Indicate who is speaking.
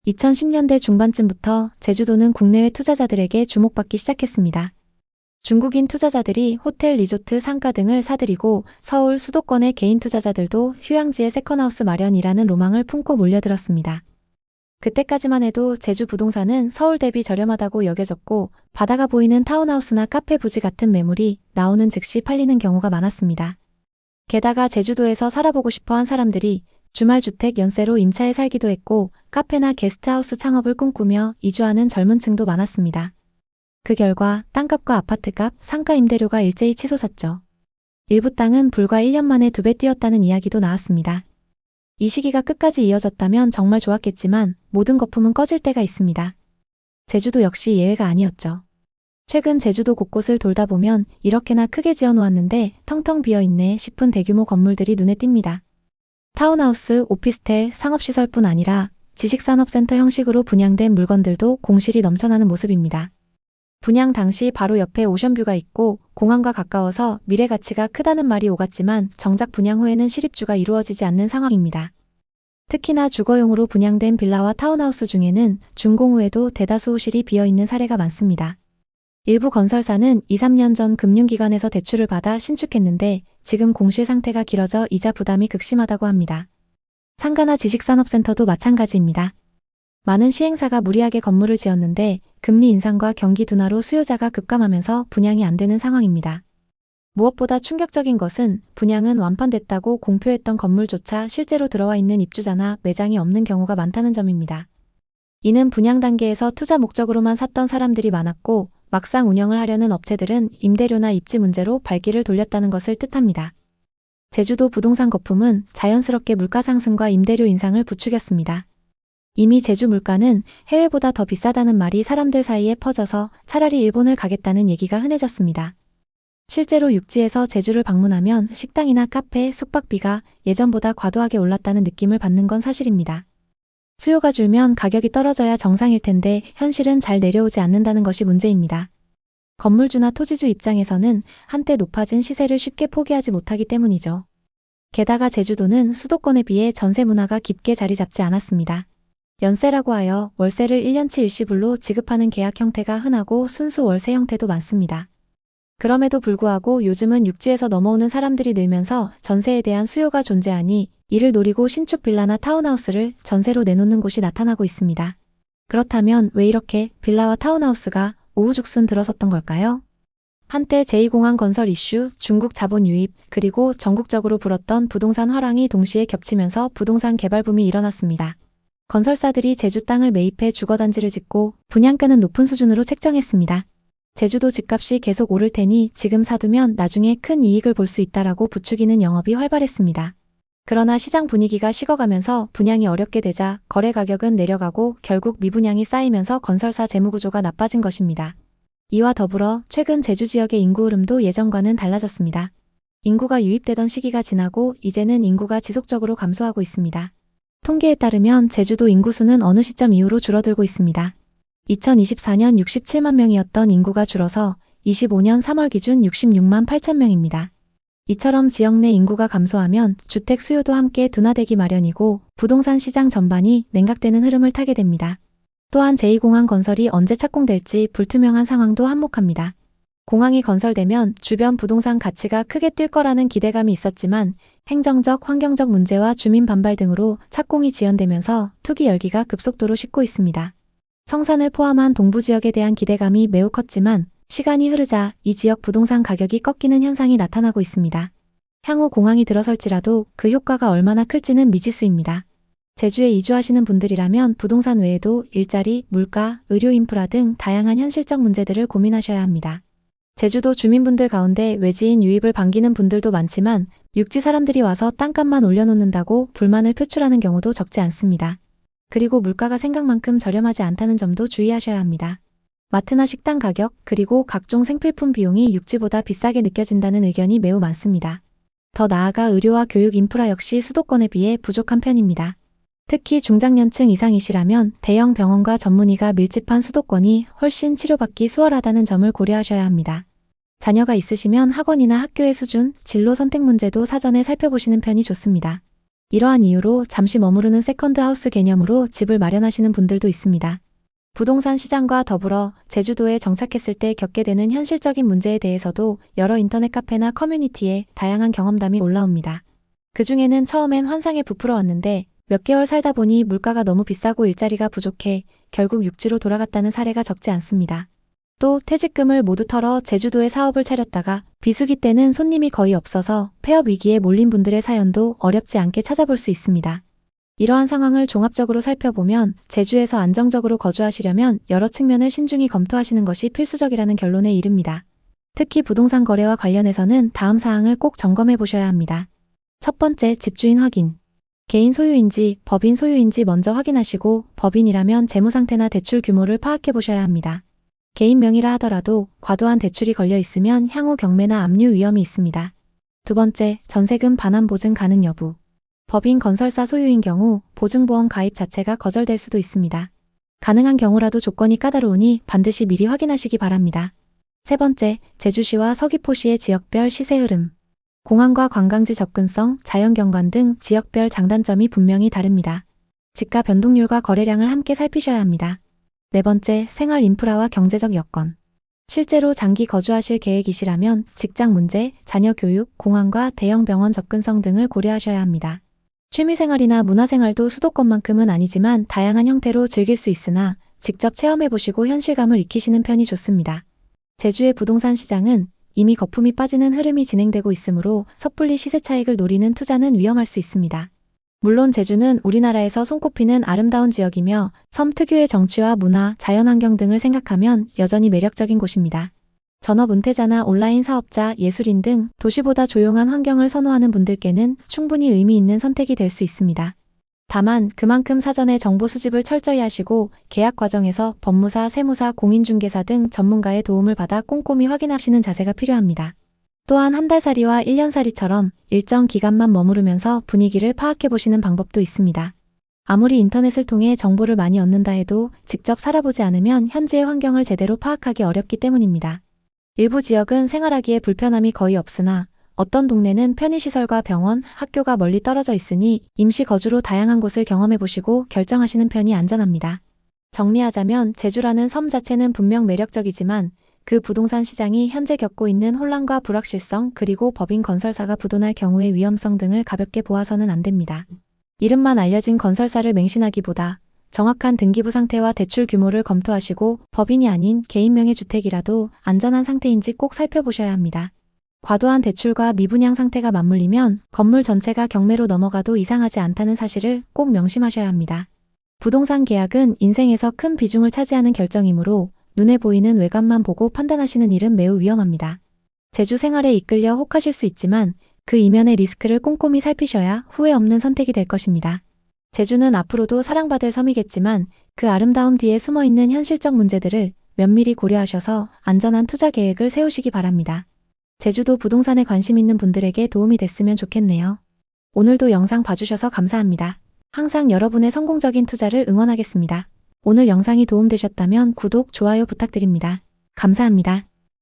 Speaker 1: 2010년대 중반쯤부터 제주도는 국내외 투자자들에게 주목받기 시작했습니다. 중국인 투자자들이 호텔, 리조트, 상가 등을 사들이고 서울 수도권의 개인 투자자들도 휴양지에 세컨하우스 마련이라는 로망을 품고 몰려들었습니다. 그때까지만 해도 제주 부동산은 서울 대비 저렴하다고 여겨졌고 바다가 보이는 타운하우스나 카페 부지 같은 매물이 나오는 즉시 팔리는 경우가 많았습니다. 게다가 제주도에서 살아보고 싶어한 사람들이 주말주택 연세로 임차해 살기도 했고 카페나 게스트하우스 창업을 꿈꾸며 이주하는 젊은 층도 많았습니다. 그 결과 땅값과 아파트값, 상가 임대료가 일제히 치솟았죠. 일부 땅은 불과 1년 만에 2배 뛰었다는 이야기도 나왔습니다. 이 시기가 끝까지 이어졌다면 정말 좋았겠지만 모든 거품은 꺼질 때가 있습니다. 제주도 역시 예외가 아니었죠. 최근 제주도 곳곳을 돌다 보면 이렇게나 크게 지어놓았는데 텅텅 비어있네 싶은 대규모 건물들이 눈에 띕니다. 타운하우스, 오피스텔, 상업시설뿐 아니라 지식산업센터 형식으로 분양된 물건들도 공실이 넘쳐나는 모습입니다. 분양 당시 바로 옆에 오션뷰가 있고 공항과 가까워서 미래 가치가 크다는 말이 오갔지만 정작 분양 후에는 실입주가 이루어지지 않는 상황입니다. 특히나 주거용으로 분양된 빌라와 타운하우스 중에는 준공 후에도 대다수 호실이 비어있는 사례가 많습니다. 일부 건설사는 2, 3년 전 금융기관에서 대출을 받아 신축했는데 지금 공실 상태가 길어져 이자 부담이 극심하다고 합니다. 상가나 지식산업센터도 마찬가지입니다. 많은 시행사가 무리하게 건물을 지었는데 금리 인상과 경기 둔화로 수요자가 급감하면서 분양이 안 되는 상황입니다. 무엇보다 충격적인 것은 분양은 완판됐다고 공표했던 건물조차 실제로 들어와 있는 입주자나 매장이 없는 경우가 많다는 점입니다. 이는 분양 단계에서 투자 목적으로만 샀던 사람들이 많았고 막상 운영을 하려는 업체들은 임대료나 입지 문제로 발길을 돌렸다는 것을 뜻합니다. 제주도 부동산 거품은 자연스럽게 물가 상승과 임대료 인상을 부추겼습니다. 이미 제주 물가는 해외보다 더 비싸다는 말이 사람들 사이에 퍼져서 차라리 일본을 가겠다는 얘기가 흔해졌습니다. 실제로 육지에서 제주를 방문하면 식당이나 카페, 숙박비가 예전보다 과도하게 올랐다는 느낌을 받는 건 사실입니다. 수요가 줄면 가격이 떨어져야 정상일 텐데 현실은 잘 내려오지 않는다는 것이 문제입니다. 건물주나 토지주 입장에서는 한때 높아진 시세를 쉽게 포기하지 못하기 때문이죠. 게다가 제주도는 수도권에 비해 전세 문화가 깊게 자리 잡지 않았습니다. 연세라고 하여 월세를 1년치 일시불로 지급하는 계약 형태가 흔하고 순수 월세 형태도 많습니다. 그럼에도 불구하고 요즘은 육지에서 넘어오는 사람들이 늘면서 전세에 대한 수요가 존재하니 이를 노리고 신축 빌라나 타운하우스를 전세로 내놓는 곳이 나타나고 있습니다. 그렇다면 왜 이렇게 빌라와 타운하우스가 우후죽순 들어섰던 걸까요? 한때 제2공항 건설 이슈, 중국 자본 유입, 그리고 전국적으로 불었던 부동산 화랑이 동시에 겹치면서 부동산 개발 붐이 일어났습니다. 건설사들이 제주 땅을 매입해 주거단지를 짓고 분양가는 높은 수준으로 책정했습니다. 제주도 집값이 계속 오를 테니 지금 사두면 나중에 큰 이익을 볼 수 있다라고 부추기는 영업이 활발했습니다. 그러나 시장 분위기가 식어가면서 분양이 어렵게 되자 거래 가격은 내려가고 결국 미분양이 쌓이면서 건설사 재무구조가 나빠진 것입니다. 이와 더불어 최근 제주 지역의 인구 흐름도 예전과는 달라졌습니다. 인구가 유입되던 시기가 지나고 이제는 인구가 지속적으로 감소하고 있습니다. 통계에 따르면 제주도 인구수는 어느 시점 이후로 줄어들고 있습니다. 2024년 67만 명이었던 인구가 줄어서 25년 3월 기준 66만 8천 명입니다. 이처럼 지역 내 인구가 감소하면 주택 수요도 함께 둔화되기 마련이고 부동산 시장 전반이 냉각되는 흐름을 타게 됩니다. 또한 제2공항 건설이 언제 착공될지 불투명한 상황도 한몫합니다. 공항이 건설되면 주변 부동산 가치가 크게 뛸 거라는 기대감이 있었지만 행정적, 환경적 문제와 주민 반발 등으로 착공이 지연되면서 투기 열기가 급속도로 식고 있습니다. 성산을 포함한 동부 지역에 대한 기대감이 매우 컸지만 시간이 흐르자 이 지역 부동산 가격이 꺾이는 현상이 나타나고 있습니다. 향후 공항이 들어설지라도 그 효과가 얼마나 클지는 미지수입니다. 제주에 이주하시는 분들이라면 부동산 외에도 일자리, 물가, 의료 인프라 등 다양한 현실적 문제들을 고민하셔야 합니다. 제주도 주민분들 가운데 외지인 유입을 반기는 분들도 많지만 육지 사람들이 와서 땅값만 올려놓는다고 불만을 표출하는 경우도 적지 않습니다. 그리고 물가가 생각만큼 저렴하지 않다는 점도 주의하셔야 합니다. 마트나 식당 가격, 그리고 각종 생필품 비용이 육지보다 비싸게 느껴진다는 의견이 매우 많습니다. 더 나아가 의료와 교육 인프라 역시 수도권에 비해 부족한 편입니다. 특히 중장년층 이상이시라면 대형 병원과 전문의가 밀집한 수도권이 훨씬 치료받기 수월하다는 점을 고려하셔야 합니다. 자녀가 있으시면 학원이나 학교의 수준, 진로 선택 문제도 사전에 살펴보시는 편이 좋습니다. 이러한 이유로 잠시 머무르는 세컨드 하우스 개념으로 집을 마련하시는 분들도 있습니다. 부동산 시장과 더불어 제주도에 정착했을 때 겪게 되는 현실적인 문제에 대해서도 여러 인터넷 카페나 커뮤니티에 다양한 경험담이 올라옵니다. 그중에는 처음엔 환상에 부풀어 왔는데 몇 개월 살다 보니 물가가 너무 비싸고 일자리가 부족해 결국 육지로 돌아갔다는 사례가 적지 않습니다. 또 퇴직금을 모두 털어 제주도에 사업을 차렸다가 비수기 때는 손님이 거의 없어서 폐업 위기에 몰린 분들의 사연도 어렵지 않게 찾아볼 수 있습니다. 이러한 상황을 종합적으로 살펴보면 제주에서 안정적으로 거주하시려면 여러 측면을 신중히 검토하시는 것이 필수적이라는 결론에 이릅니다. 특히 부동산 거래와 관련해서는 다음 사항을 꼭 점검해 보셔야 합니다. 첫 번째, 집주인 확인. 개인 소유인지 법인 소유인지 먼저 확인하시고 법인이라면 재무 상태나 대출 규모를 파악해 보셔야 합니다. 개인 명의라 하더라도 과도한 대출이 걸려 있으면 향후 경매나 압류 위험이 있습니다. 두 번째, 전세금 반환 보증 가능 여부. 법인 건설사 소유인 경우 보증보험 가입 자체가 거절될 수도 있습니다. 가능한 경우라도 조건이 까다로우니 반드시 미리 확인하시기 바랍니다. 세 번째, 제주시와 서귀포시의 지역별 시세 흐름. 공항과 관광지 접근성, 자연경관 등 지역별 장단점이 분명히 다릅니다. 지가 변동률과 거래량을 함께 살피셔야 합니다. 네 번째, 생활 인프라와 경제적 여건. 실제로 장기 거주하실 계획이시라면 직장 문제, 자녀 교육, 공항과 대형 병원 접근성 등을 고려하셔야 합니다. 취미생활이나 문화생활도 수도권만큼은 아니지만 다양한 형태로 즐길 수 있으나 직접 체험해보시고 현실감을 익히시는 편이 좋습니다. 제주의 부동산 시장은 이미 거품이 빠지는 흐름이 진행되고 있으므로 섣불리 시세 차익을 노리는 투자는 위험할 수 있습니다. 물론 제주는 우리나라에서 손꼽히는 아름다운 지역이며 섬 특유의 정취와 문화, 자연환경 등을 생각하면 여전히 매력적인 곳입니다. 전업 은퇴자나 온라인 사업자, 예술인 등 도시보다 조용한 환경을 선호하는 분들께는 충분히 의미 있는 선택이 될 수 있습니다. 다만 그만큼 사전에 정보 수집을 철저히 하시고 계약 과정에서 법무사, 세무사, 공인중개사 등 전문가의 도움을 받아 꼼꼼히 확인하시는 자세가 필요합니다. 또한 한 달살이와 1년살이처럼 일정 기간만 머무르면서 분위기를 파악해보시는 방법도 있습니다. 아무리 인터넷을 통해 정보를 많이 얻는다 해도 직접 살아보지 않으면 현지의 환경을 제대로 파악하기 어렵기 때문입니다. 일부 지역은 생활하기에 불편함이 거의 없으나 어떤 동네는 편의시설과 병원, 학교가 멀리 떨어져 있으니 임시 거주로 다양한 곳을 경험해보시고 결정하시는 편이 안전합니다. 정리하자면 제주라는 섬 자체는 분명 매력적이지만 그 부동산 시장이 현재 겪고 있는 혼란과 불확실성 그리고 법인 건설사가 부도날 경우의 위험성 등을 가볍게 보아서는 안 됩니다. 이름만 알려진 건설사를 맹신하기보다 정확한 등기부 상태와 대출 규모를 검토하시고 법인이 아닌 개인명의 주택이라도 안전한 상태인지 꼭 살펴보셔야 합니다. 과도한 대출과 미분양 상태가 맞물리면 건물 전체가 경매로 넘어가도 이상하지 않다는 사실을 꼭 명심하셔야 합니다. 부동산 계약은 인생에서 큰 비중을 차지하는 결정이므로 눈에 보이는 외관만 보고 판단하시는 일은 매우 위험합니다. 제주 생활에 이끌려 혹하실 수 있지만 그 이면의 리스크를 꼼꼼히 살피셔야 후회 없는 선택이 될 것입니다. 제주는 앞으로도 사랑받을 섬이겠지만 그 아름다움 뒤에 숨어있는 현실적 문제들을 면밀히 고려하셔서 안전한 투자 계획을 세우시기 바랍니다. 제주도 부동산에 관심 있는 분들에게 도움이 됐으면 좋겠네요. 오늘도 영상 봐주셔서 감사합니다. 항상 여러분의 성공적인 투자를 응원하겠습니다. 오늘 영상이 도움되셨다면 구독, 좋아요 부탁드립니다. 감사합니다.